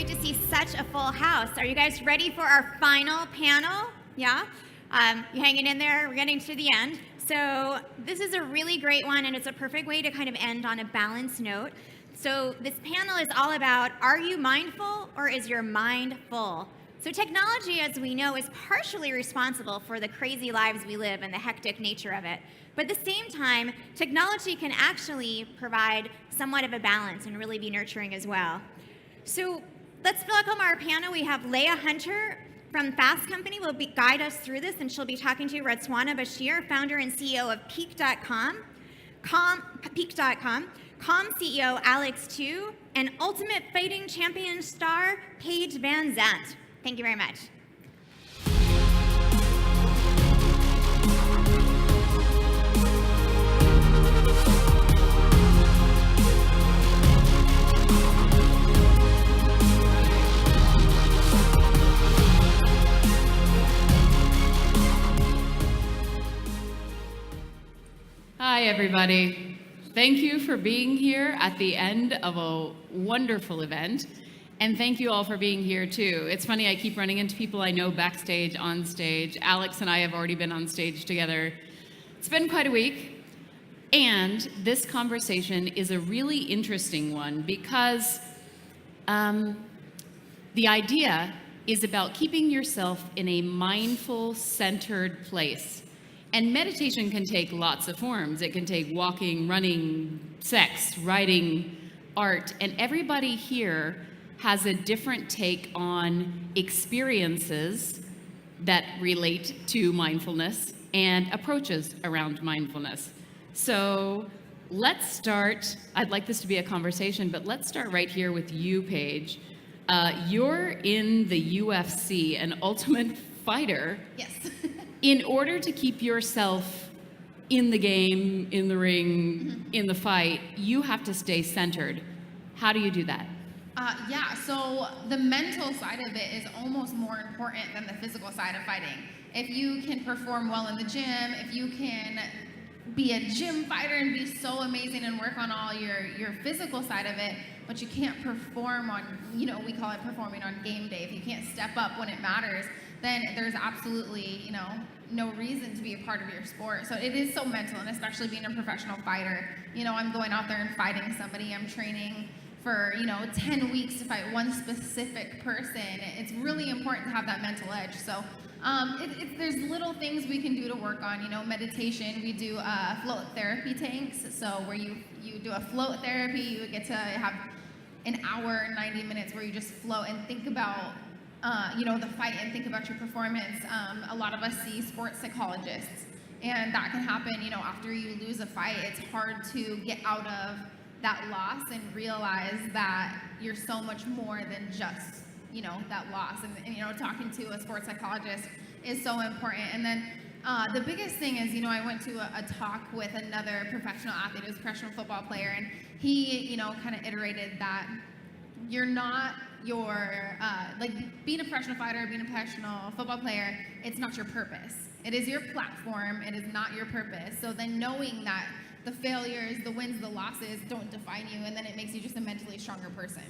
great to see such a full house. Are you guys ready for our final panel? Yeah? You hanging in there? We're getting to the end. So this is a really great one, and it's a perfect way to kind of end on a balanced note. So this panel is all about, are you mindful or is your mind full? So technology, as we know, is partially responsible for the crazy lives we live and the hectic nature of it. But at the same time, technology can actually provide somewhat of a balance and really be nurturing as well. So let's welcome our panel. We have Leah Hunter from Fast Company will guide us through this, and she'll be talking to Ruzwana Bashir, founder and CEO of Peak.com, Calm CEO Alex Tu, and Ultimate Fighting Champion star Paige VanZant. Thank you very much. Hi, everybody. Thank you for being here at the end of a wonderful event. And thank you all for being here, too. It's funny, I keep running into people I know backstage, on stage. Alex and I have already been on stage together. It's been quite a week. And this conversation is a really interesting one because the idea is about keeping yourself in a mindful, centered place. And meditation can take lots of forms. It can take walking, running, sex, writing, art, and everybody here has a different take on experiences that relate to mindfulness and approaches around mindfulness. So let's start, I'd like this to be a conversation, but let's start right here with you, Paige. You're in the UFC, an ultimate fighter. Yes. In order to keep yourself in the game, in the ring, in the fight, you have to stay centered. How do you do that? So the mental side of it is almost more important than the physical side of fighting. If you can perform well in the gym, if you can be a gym fighter and be so amazing and work on all your physical side of it, but you can't perform on, we call it performing on game day. If you can't step up when it matters, then there's absolutely, no reason to be a part of your sport. So it is so mental, and especially being a professional fighter. I'm going out there and fighting somebody. I'm training for, 10 weeks to fight one specific person. It's really important to have that mental edge. So there's little things we can do to work on, meditation. We do float therapy tanks. So where you do a float therapy, you get to have an hour, 90 minutes where you just float and think about the fight and think about your performance. A lot of us see sports psychologists, and that can happen, after you lose a fight. It's hard to get out of that loss and realize that you're so much more than just, that loss. And talking to a sports psychologist is so important. And then the biggest thing is, I went to a talk with another professional athlete, who was a professional football player, and he, kind of iterated that you're not being a professional fighter, being a professional football player, it's not your purpose. It is your platform, it is not your purpose. So then knowing that the failures, the wins, the losses don't define you, and then it makes you just a mentally stronger person.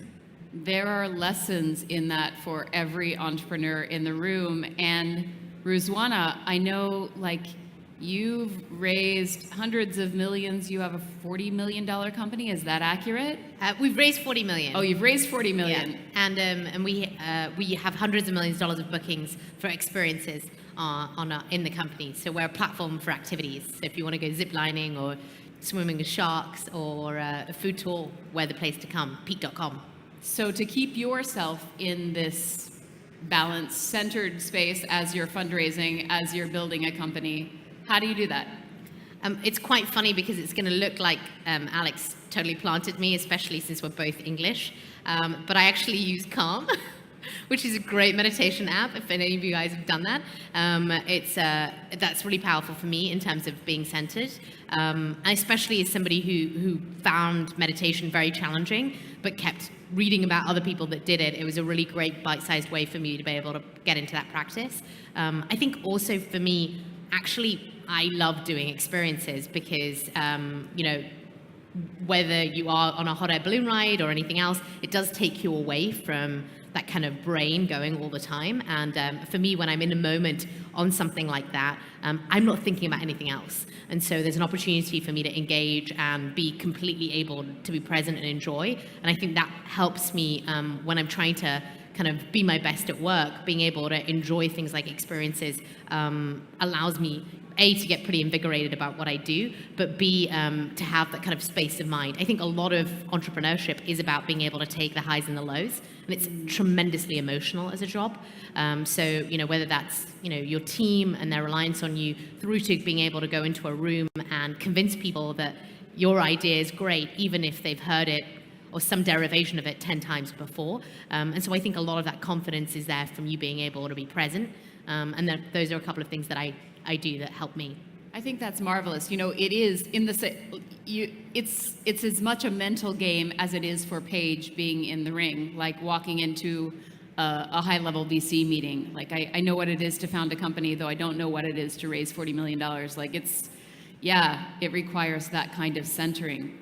There are lessons in that for every entrepreneur in the room. And Ruzwana, I know you've raised hundreds of millions. You have a $40 million company. Is that accurate? We've raised $40 million. Oh, you've raised $40 million. Yeah. And we have hundreds of millions of dollars of bookings for experiences in the company. So we're a platform for activities. So if you want to go ziplining or swimming with sharks or a food tour, we're the place to come. Peak.com. So to keep yourself in this balanced, centered space as you're fundraising, as you're building a company, how do you do that? It's quite funny because it's going to look like Alex totally planted me, especially since we're both English. But I actually use Calm, which is a great meditation app, if any of you guys have done that. That's really powerful for me in terms of being centered. Especially as somebody who found meditation very challenging, but kept reading about other people that did it. It was a really great bite-sized way for me to be able to get into that practice. I think also for me, actually, I love doing experiences because, whether you are on a hot air balloon ride or anything else, it does take you away from that kind of brain going all the time. And for me, when I'm in a moment on something like that, I'm not thinking about anything else. And so there's an opportunity for me to engage and be completely able to be present and enjoy. And I think that helps me when I'm trying to kind of be my best at work. Being able to enjoy things like experiences allows me, A, to get pretty invigorated about what I do, but B, to have that kind of space of mind. I think a lot of entrepreneurship is about being able to take the highs and the lows, and it's tremendously emotional as a job. So, whether that's, your team and their reliance on you, through to being able to go into a room and convince people that your idea is great, even if they've heard it or some derivation of it 10 times before. And so I think a lot of that confidence is there from you being able to be present. And those are a couple of things that I do that help me. I think that's marvelous. It is it's as much a mental game as it is for Paige being in the ring, like walking into a high-level VC meeting. Like I know what it is to found a company, though I don't know what it is to raise $40 million. Like it requires that kind of centering.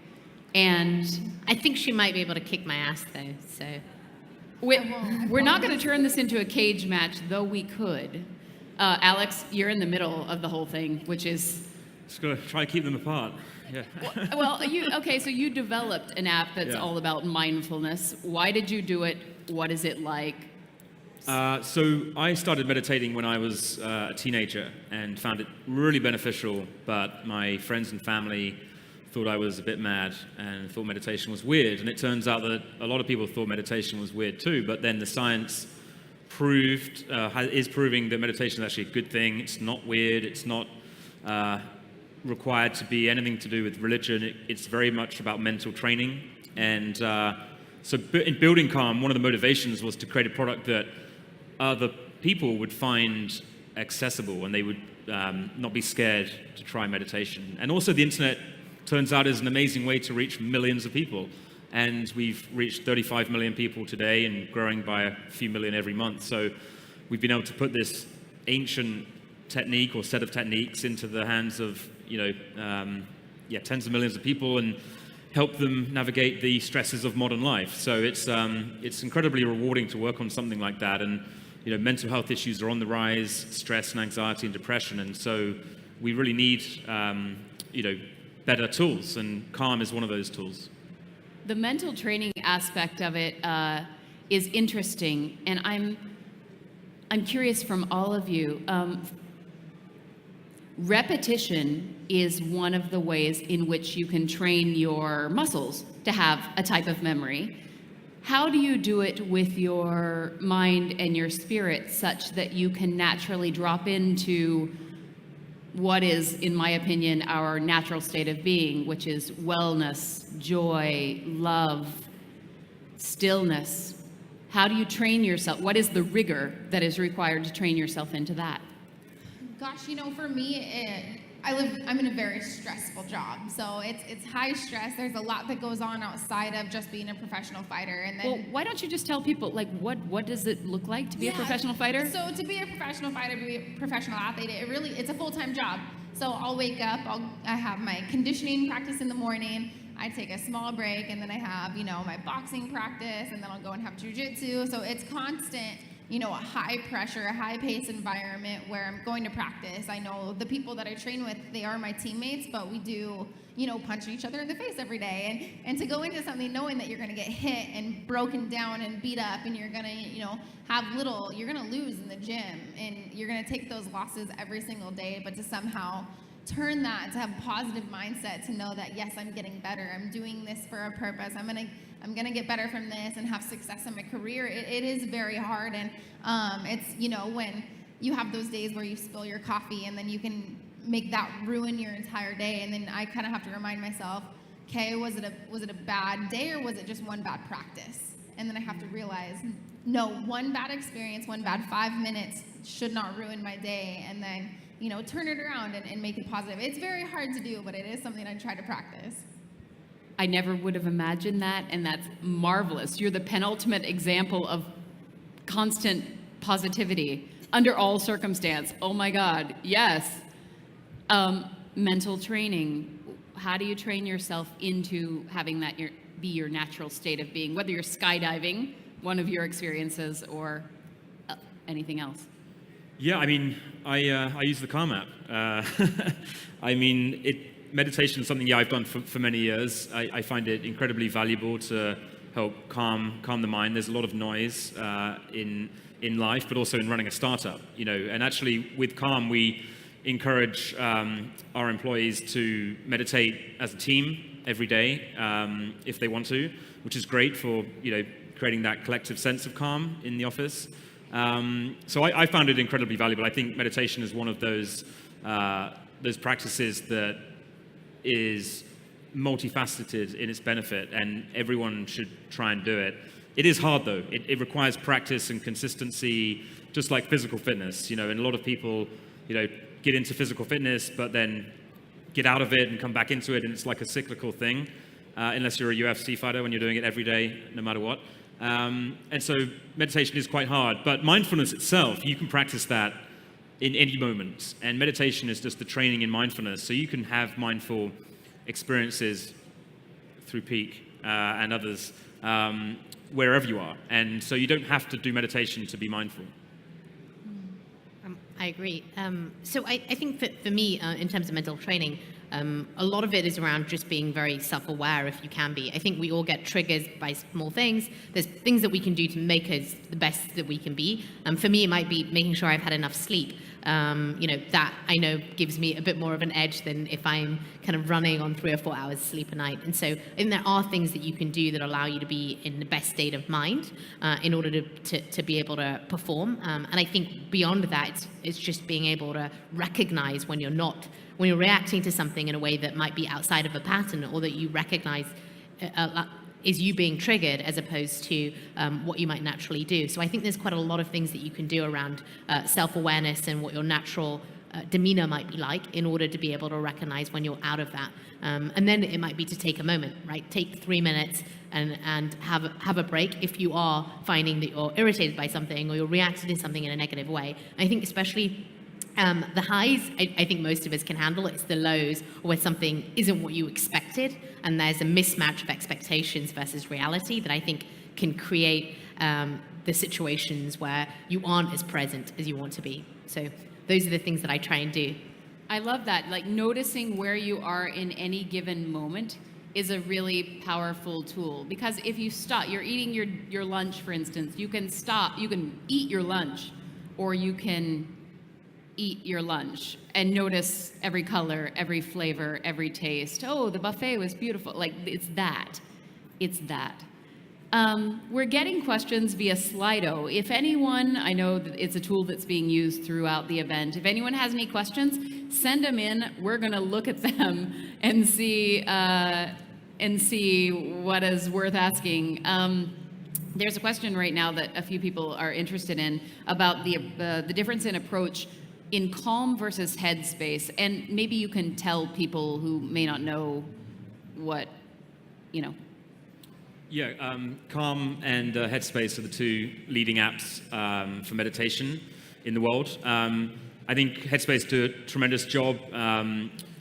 And I think she might be able to kick my ass, though. So we're not going to turn this into a cage match, though we could. Alex, you're in the middle of the whole thing, which is... Just got to try to keep them apart. Yeah. Well, so you developed an app that's all about mindfulness. Why did you do it? What is it like? So I started meditating when I was a teenager and found it really beneficial, but my friends and family thought I was a bit mad and thought meditation was weird. And it turns out that a lot of people thought meditation was weird too, but then the science is proving that meditation is actually a good thing. It's not weird. It's not required to be anything to do with religion. It's very much about mental training. And so in building Calm, one of the motivations was to create a product that other people would find accessible and they would not be scared to try meditation. And also the internet turns out is an amazing way to reach millions of people. And we've reached 35 million people today and growing by a few million every month. So we've been able to put this ancient technique or set of techniques into the hands of, tens of millions of people and help them navigate the stresses of modern life. So it's incredibly rewarding to work on something like that. And, mental health issues are on the rise, stress and anxiety and depression. And so we really need, better tools, and Calm is one of those tools. The mental training aspect of it is interesting, and I'm curious from all of you. Repetition is one of the ways in which you can train your muscles to have a type of memory. How do you do it with your mind and your spirit such that you can naturally drop into what is, in my opinion, our natural state of being, which is wellness, joy, love, stillness? How do you train yourself? What is the rigor that is required to train yourself into that? Gosh, for me, I'm in a very stressful job, so it's high stress. There's a lot that goes on outside of just being a professional fighter. And then, well, why don't you just tell people, what does it look like to be a professional fighter? So to be a professional fighter, to be a professional athlete, it's a full-time job. So I'll wake up, I have my conditioning practice in the morning, I take a small break, and then I have, my boxing practice, and then I'll go and have jujitsu. So it's constant, a high pressure, a high pace environment where I'm going to practice. I know the people that I train with, they are my teammates, but we do, punch each other in the face every day. And to go into something knowing that you're going to get hit and broken down and beat up, and you're going to, you're going to lose in the gym, and you're going to take those losses every single day, but to somehow turn that, to have a positive mindset, to know that, yes, I'm getting better. I'm doing this for a purpose. I'm gonna get better from this and have success in my career. It is very hard, and it's, when you have those days where you spill your coffee and then you can make that ruin your entire day, and then I kind of have to remind myself, okay, was it a bad day or was it just one bad practice? And then I have to realize, no, one bad experience, one bad 5 minutes should not ruin my day, and then turn it around and make it positive. It's very hard to do, but it is something I try to practice. I never would have imagined that, and that's marvelous. You're the penultimate example of constant positivity under all circumstance. Oh my God, yes. Mental training. How do you train yourself into having that be your natural state of being? Whether you're skydiving, one of your experiences or anything else? Yeah, I mean, I use the Calm app. I mean, meditation is something I've done for many years. I find it incredibly valuable to help calm the mind. There's a lot of noise in life, but also in running a startup. And actually with Calm, we encourage our employees to meditate as a team every day if they want to, which is great for creating that collective sense of calm in the office. So I found it incredibly valuable. I think meditation is one of those practices that is multifaceted in its benefit, and everyone should try and do it. It is hard though. It requires practice and consistency, just like physical fitness. And a lot of people, get into physical fitness, but then get out of it and come back into it, and it's like a cyclical thing, unless you're a UFC fighter when you're doing it every day, no matter what. And so meditation is quite hard, but mindfulness itself, you can practice that in any moment. And meditation is just the training in mindfulness. So you can have mindful experiences through Peak and others wherever you are. And so you don't have to do meditation to be mindful. I agree. So I think for me, in terms of mental training, a lot of it is around just being very self-aware, if you can be. I think we all get triggered by small things. There's things that we can do to make us the best that we can be. For me, it might be making sure I've had enough sleep. That I know gives me a bit more of an edge than if I'm kind of running on 3 or 4 hours sleep a night. And so I think there are things that you can do that allow you to be in the best state of mind in order to be able to perform. And I think beyond that, it's just being able to recognize when you're reacting to something in a way that might be outside of a pattern, or that you recognize is you being triggered as opposed to what you might naturally do. So I think there's quite a lot of things that you can do around self-awareness and what your natural demeanor might be like in order to be able to recognize when you're out of that. And then it might be to take a moment, right? Take 3 minutes and have a break if you are finding that you're irritated by something or you're reacting to something in a negative way. I think especially the highs, I think most of us can handle. It's the lows, or where something isn't what you expected, and there's a mismatch of expectations versus reality that I think can create the situations where you aren't as present as you want to be. So those are the things that I try and do. I love that. Like, noticing where you are in any given moment is a really powerful tool, because if you stop, you're eating your lunch, for instance, you can stop, you can eat your lunch, or you can eat your lunch and notice every color, every flavor, every taste. Oh, the buffet was beautiful. Like, it's that. We're getting questions via Slido. If anyone, I know that it's a tool that's being used throughout the event. If anyone has any questions, send them in. We're going to look at them and see what is worth asking. There's a question right now that a few people are interested in about the difference in approach in Calm versus headspace, and maybe you can tell people who may not know what, Yeah, Calm and Headspace are the two leading apps for meditation in the world. I think Headspace do a tremendous job.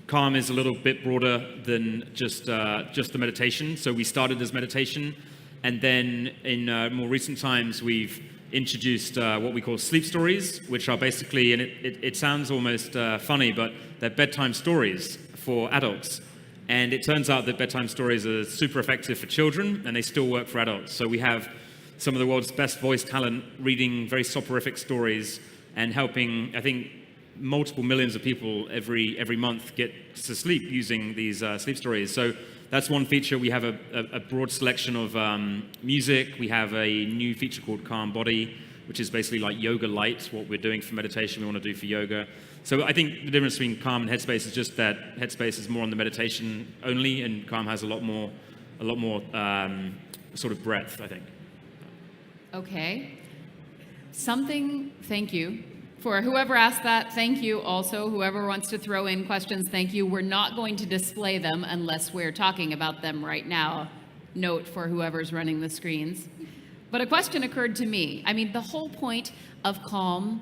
Calm is a little bit broader than just the meditation. So we started as meditation, and then in more recent times we've introduced what we call sleep stories, which are basically, and it sounds almost funny, but they're bedtime stories for adults. And it turns out that bedtime stories are super effective for children, and they still work for adults. So we have some of the world's best voice talent reading very soporific stories and helping, I think, multiple millions of people every month get to sleep using these sleep stories. So that's one feature. We have a broad selection of music. We have a new feature called Calm Body, which is basically like yoga light, what we're doing for meditation, we want to do for yoga. So I think the difference between Calm and Headspace is just that Headspace is more on the meditation only, and Calm has a lot more sort of breadth, I think. Okay. Thank you. For whoever asked that, thank you also. Whoever wants to throw in questions, thank you. We're not going to display them unless we're talking about them right now. Note for whoever's running the screens. But a question occurred to me. I mean, the whole point of Calm,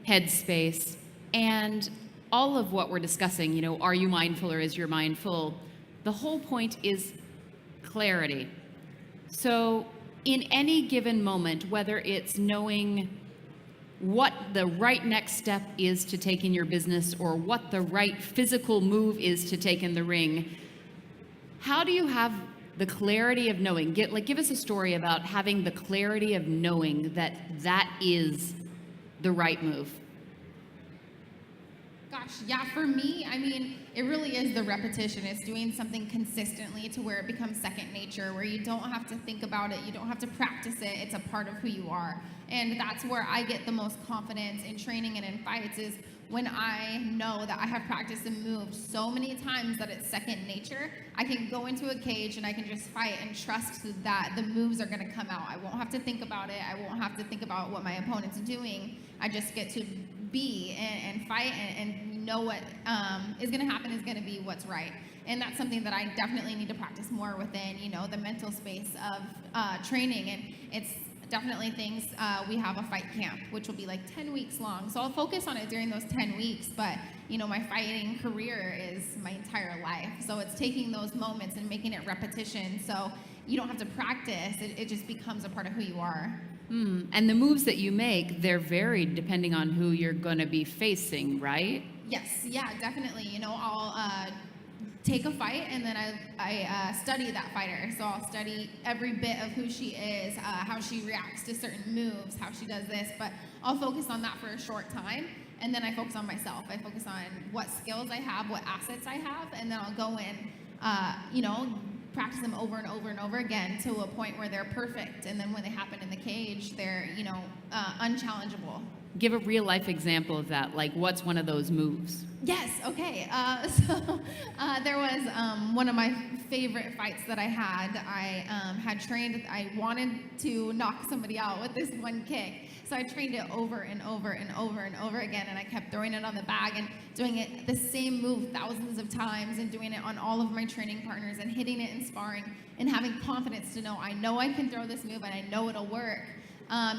Headspace, and all of what we're discussing, are you mindful or is your mind full? The whole point is clarity. So in any given moment, whether it's knowing what the right next step is to take in your business or what the right physical move is to take in the ring, how do you have the clarity of knowing? Give us a story about having the clarity of knowing that that is the right move. Gosh, yeah, for me, I mean, it really is the repetition. It's doing something consistently to where it becomes second nature, where you don't have to think about it, you don't have to practice it, it's a part of who you are. And that's where I get the most confidence in training and in fights, is when I know that I have practiced a move so many times that it's second nature. I can go into a cage and I can just fight and trust that the moves are going to come out. I won't have to think about it. I won't have to think about what my opponent's doing. I just get to be and fight and know what is going to happen is going to be what's right. And that's something that I definitely need to practice more within, you know, the mental space of training. And it's definitely things, we have a fight camp, which will be like 10 weeks long. So I'll focus on it during those 10 weeks, but you know, my fighting career is my entire life. So it's taking those moments and making it repetition. So you don't have to practice, it just becomes a part of who you are. And the moves that you make, they're varied depending on who you're going to be facing, right? Yes, yeah, definitely. You know, I'll take a fight and then I study that fighter. So I'll study every bit of who she is, how she reacts to certain moves, how she does this, but I'll focus on that for a short time, and then I focus on myself. I focus on what skills I have, what assets I have, and then I'll go in, you know, practice them over and over and over again to a point where they're perfect, and then when they happen in the cage, they're, you know, unchallengeable. Give a real life example of that. Like, what's one of those moves? Yes, okay. So there was one of my favorite fights that I had. I had trained, I wanted to knock somebody out with this one kick. So I trained it over and over and over and over again, and I kept throwing it on the bag and doing it the same move thousands of times and doing it on all of my training partners and hitting it in sparring and having confidence to know I can throw this move and I know it'll work.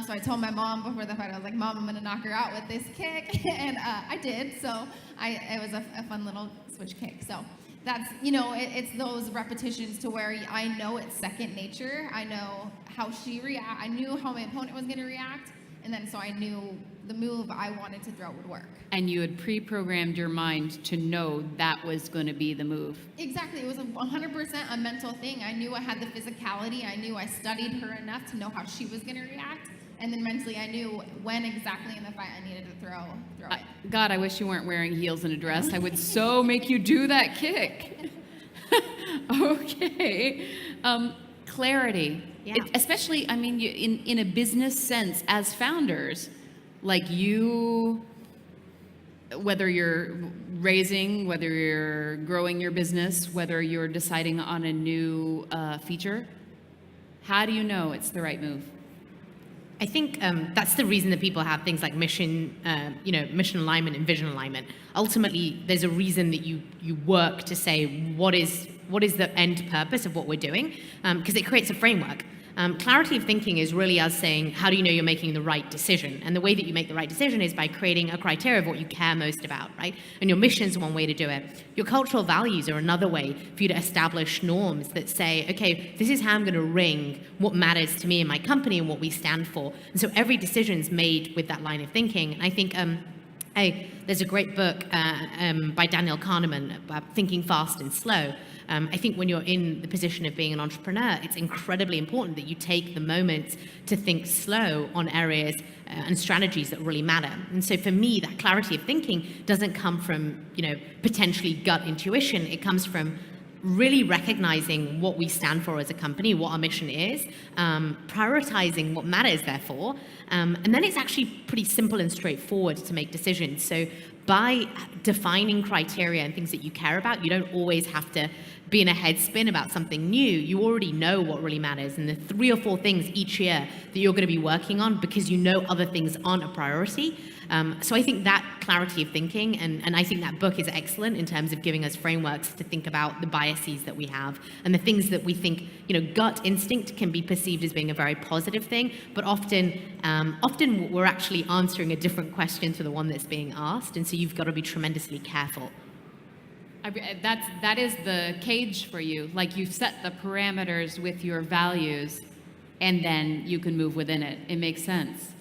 So I told my mom before the fight, I was like, Mom, I'm going to knock her out with this kick. And I did. So it was a fun little switch kick. So that's, you know, it's those repetitions to where I know it's second nature. I know how she reacts. I knew how my opponent was going to react. And then so I knew the move I wanted to throw would work. And you had pre-programmed your mind to know that was going to be the move. Exactly. It was 100% a mental thing. I knew I had the physicality. I knew I studied her enough to know how she was going to react. And then mentally, I knew when exactly in the fight I needed to throw it. God, I wish you weren't wearing heels and a dress. I would so make you do that kick. Okay. Clarity. Yeah. Especially, I mean, in a business sense, as founders, like you, whether you're raising, whether you're growing your business, whether you're deciding on a new feature, how do you know it's the right move? I think that's the reason that people have things like mission alignment and vision alignment. Ultimately, there's a reason that you work to say what is the end purpose of what we're doing, because it creates a framework. Clarity of thinking is really us saying, how do you know you're making the right decision? And the way that you make the right decision is by creating a criteria of what you care most about, right? And your mission is one way to do it. Your cultural values are another way for you to establish norms that say, okay, this is how I'm going to ring what matters to me and my company and what we stand for. And so every decision is made with that line of thinking. And I think there's a great book by Daniel Kahneman about thinking fast and slow. I think when you're in the position of being an entrepreneur, it's incredibly important that you take the moment to think slow on areas and strategies that really matter. And so for me, that clarity of thinking doesn't come from, potentially gut intuition. It comes from really recognizing what we stand for as a company, what our mission is, prioritizing what matters, therefore, and then it's actually pretty simple and straightforward to make decisions. So by defining criteria and things that you care about, you don't always have to be in a headspin about something new. You already know what really matters, and the 3 or 4 things each year that you're going to be working on because you know other things aren't a priority. So I think that clarity of thinking, and I think that book is excellent in terms of giving us frameworks to think about the biases that we have and the things that we think, gut instinct can be perceived as being a very positive thing, but often we're actually answering a different question to the one that's being asked, and so you've got to be tremendously careful. That is the cage for you. Like, you set the parameters with your values, and then you can move within it. It makes sense.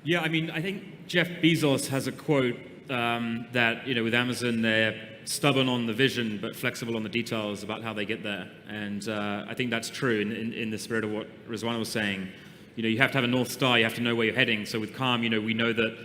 Yeah, I mean, I think Jeff Bezos has a quote that, with Amazon, they're stubborn on the vision, but flexible on the details about how they get there. And I think that's true in the spirit of what Ruzwana was saying. You have to have a North Star, you have to know where you're heading. So with Calm, we know that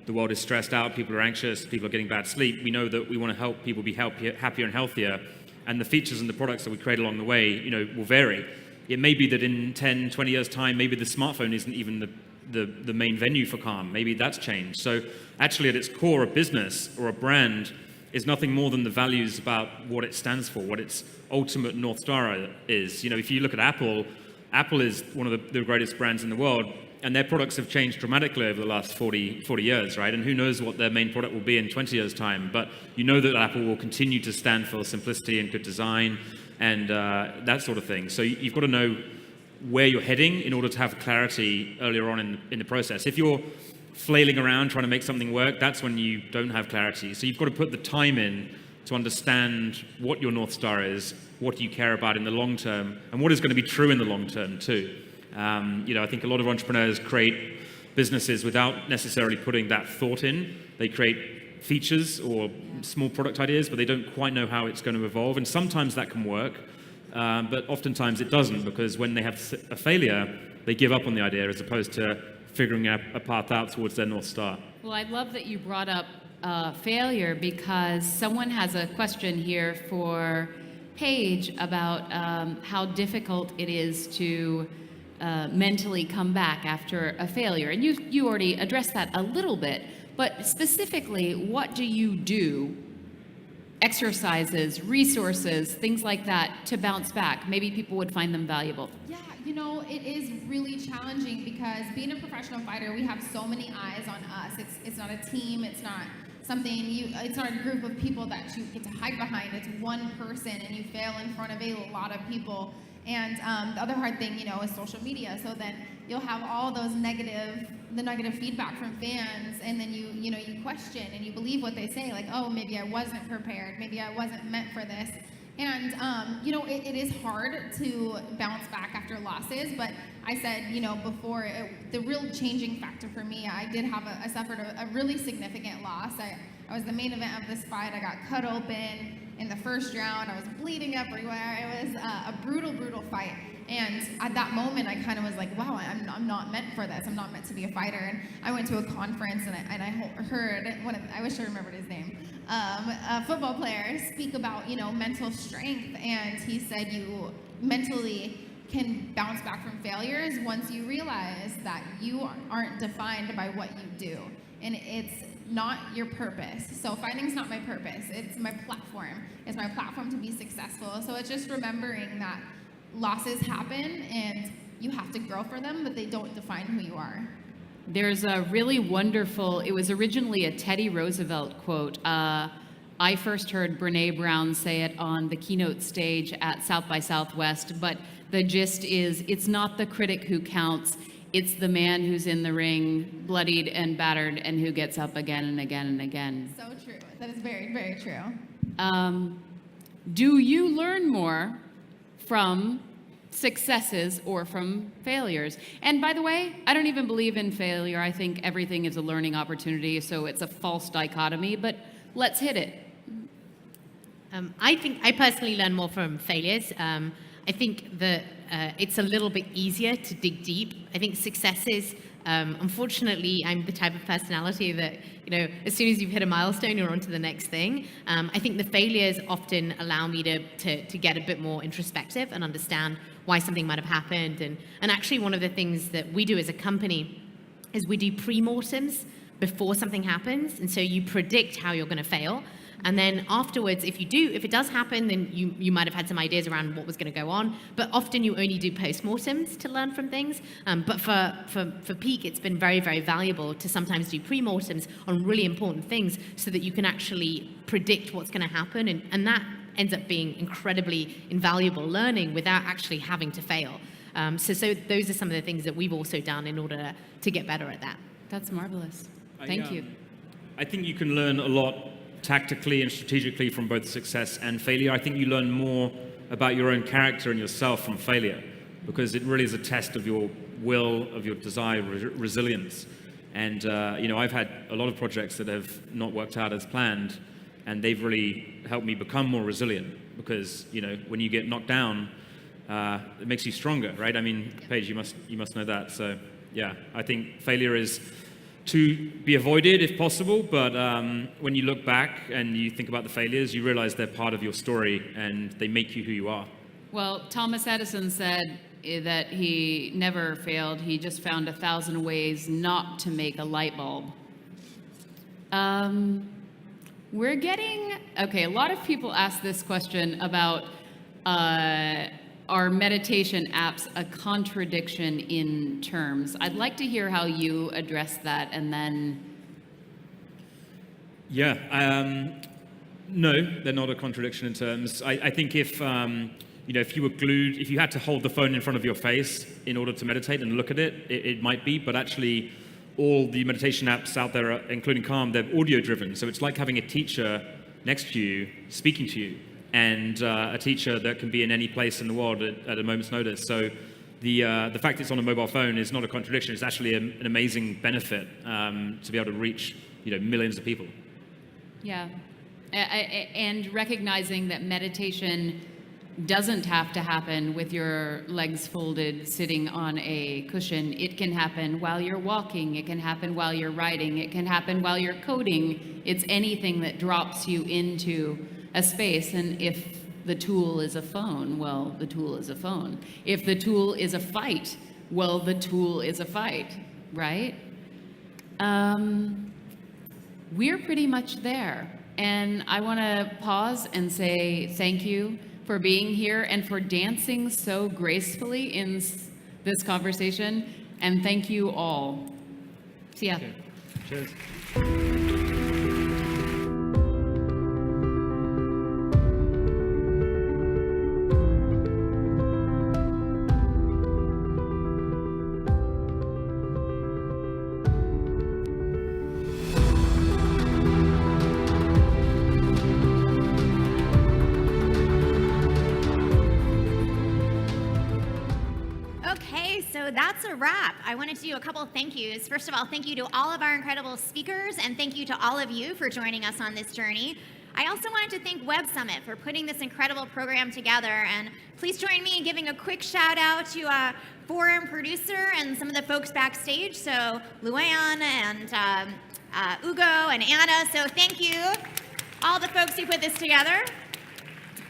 the world is stressed out, people are anxious, people are getting bad sleep. We know that we want to help people be happier and healthier. And the features and the products that we create along the way, will vary. It may be that in 10, 20 years' time, maybe the smartphone isn't even the main venue for Calm. Maybe that's changed. So actually at its core, a business or a brand is nothing more than the values about what it stands for, what its ultimate North Star is. If you look at Apple is one of the greatest brands in the world, and their products have changed dramatically over the last 40 years, right? And who knows what their main product will be in 20 years' time. But that Apple will continue to stand for simplicity and good design and that sort of thing. So you've got to know where you're heading in order to have clarity earlier on in the process. If you're flailing around trying to make something work, that's when you don't have clarity. So you've got to put the time in to understand what your North Star is, what you care about in the long term, and what is going to be true in the long term too. I think a lot of entrepreneurs create businesses without necessarily putting that thought in. They create features or small product ideas, but they don't quite know how it's going to evolve. And sometimes that can work, but oftentimes it doesn't, because when they have a failure, they give up on the idea as opposed to figuring out a path out towards their North Star. Well, I love that you brought up failure, because someone has a question here for Paige about how difficult it is to mentally come back after a failure. And you already addressed that a little bit, but specifically, what do you do, exercises, resources, things like that, to bounce back? Maybe people would find them valuable. Yeah, it is really challenging because being a professional fighter, we have so many eyes on us. It's not a team, it's not it's not a group of people that you get to hide behind. It's one person, and you fail in front of a lot of people. And the other hard thing, is social media. So then you'll have all those negative feedback from fans, and then you question and you believe what they say, like, oh, maybe I wasn't prepared, maybe I wasn't meant for this. And it is hard to bounce back after losses, but I said, before, the real changing factor for me, I suffered a really significant loss. I was the main event of this fight. I got cut open in the first round. I was bleeding everywhere. It was a brutal, brutal fight. And at that moment, I kind of was like, wow, I'm not meant for this. I'm not meant to be a fighter. And I went to a conference, and I heard I wish I remembered his name, a football player speak about, mental strength. And he said you mentally can bounce back from failures once you realize that you aren't defined by what you do. And it's not your purpose. So fighting's not my purpose. It's my platform. It's my platform to be successful. So it's just remembering that losses happen and you have to grow for them, but they don't define who you are. There's a really wonderful, it was originally a Teddy Roosevelt quote. I first heard Brene Brown say it on the keynote stage at South by Southwest, but the gist is, it's not the critic who counts, it's the man who's in the ring, bloodied and battered, and who gets up again and again and again. So true. That is very, very true. Do you learn more from successes or from failures? And by the way, I don't even believe in failure. I think everything is a learning opportunity, so it's a false dichotomy, but let's hit it. I personally learn more from failures. I think that it's a little bit easier to dig deep. I think successes, unfortunately, I'm the type of personality that, as soon as you've hit a milestone, you're on to the next thing. I think the failures often allow me to get a bit more introspective and understand why something might have happened. And actually, one of the things that we do as a company is we do pre-mortems before something happens. And so you predict how you're going to fail. And then afterwards, if it does happen, then you might have had some ideas around what was going to go on. But often you only do post-mortems to learn from things. But for Peak, it's been very, very valuable to sometimes do pre-mortems on really important things so that you can actually predict what's going to happen. And that ends up being incredibly invaluable learning without actually having to fail. So those are some of the things that we've also done in order to get better at that. That's marvelous. Thank you. I think you can learn a lot tactically and strategically from both success and failure. I think you learn more about your own character and yourself from failure. because it really is a test of your will, of your desire, resilience. And I've had a lot of projects that have not worked out as planned, and they've really helped me become more resilient, because when you get knocked down, it makes you stronger, right? I mean, Paige, you must know that. So yeah, I think failure is to be avoided if possible, but when you look back and you think about the failures, you realize they're part of your story and they make you who you are. Well, Thomas Edison said that he never failed. He just found 1,000 ways not to make a light bulb. We're getting, okay, a lot of people ask this question about are meditation apps a contradiction in terms? I'd like to hear how you address that, and then... Yeah, no, they're not a contradiction in terms. I think if you were glued, if you had to hold the phone in front of your face in order to meditate and look at it, it might be, but actually all the meditation apps out there, including Calm, they're audio driven. So it's like having a teacher next to you, speaking to you, and a teacher that can be in any place in the world at a moment's notice. So the fact it's on a mobile phone is not a contradiction. It's actually an amazing benefit to be able to reach millions of people. Yeah, and recognizing that meditation doesn't have to happen with your legs folded sitting on a cushion. It can happen while you're walking. It can happen while you're riding. It can happen while you're coding. It's anything that drops you into a space. And if the tool is a phone, well, the tool is a phone. If the tool is a fight, well, the tool is a fight, right? We're pretty much there. And I want to pause and say thank you for being here and for dancing so gracefully in this conversation. And thank you all. See ya. Okay. Cheers. That's a wrap. I wanted to do a couple of thank yous. First of all, thank you to all of our incredible speakers, and thank you to all of you for joining us on this journey. I also wanted to thank Web Summit for putting this incredible program together, and please join me in giving a quick shout out to forum producer and some of the folks backstage, so Luann and Ugo and Anna. So thank you, all the folks who put this together.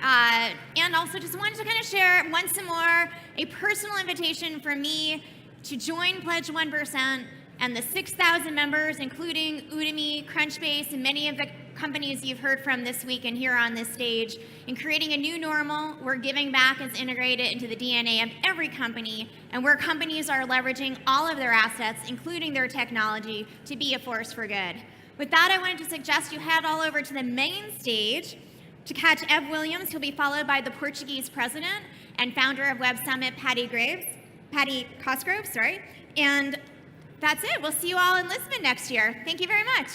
And also just wanted to kind of share once more a personal invitation from me to join Pledge 1% and the 6,000 members, including Udemy, Crunchbase, and many of the companies you've heard from this week and here on this stage, in creating a new normal where giving back is integrated into the DNA of every company, and where companies are leveraging all of their assets, including their technology, to be a force for good. With that, I wanted to suggest you head all over to the main stage to catch Ev Williams, who'll be followed by the Portuguese president and founder of Web Summit, Patty Cosgrove, And that's it. We'll see you all in Lisbon next year. Thank you very much.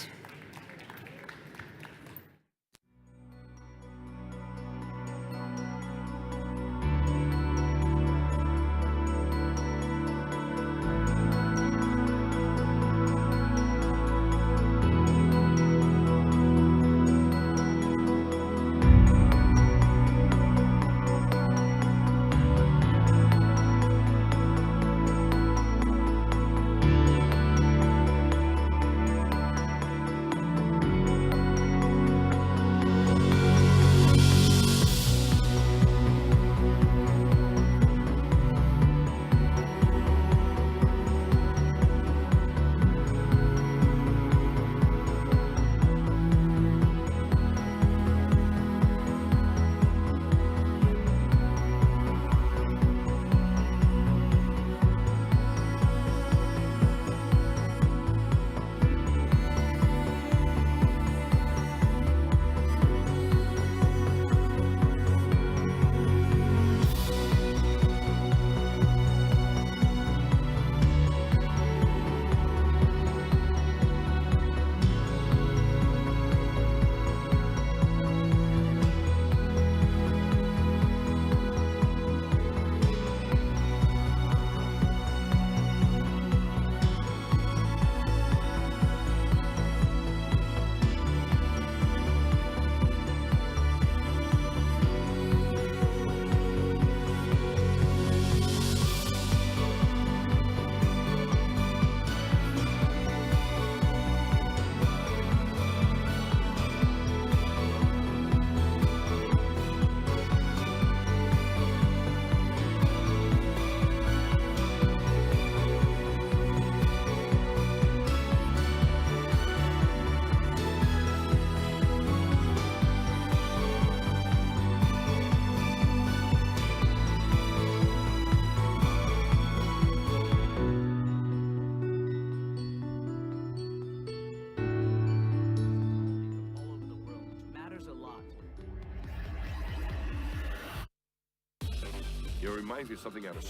You know, it reminds me of something out of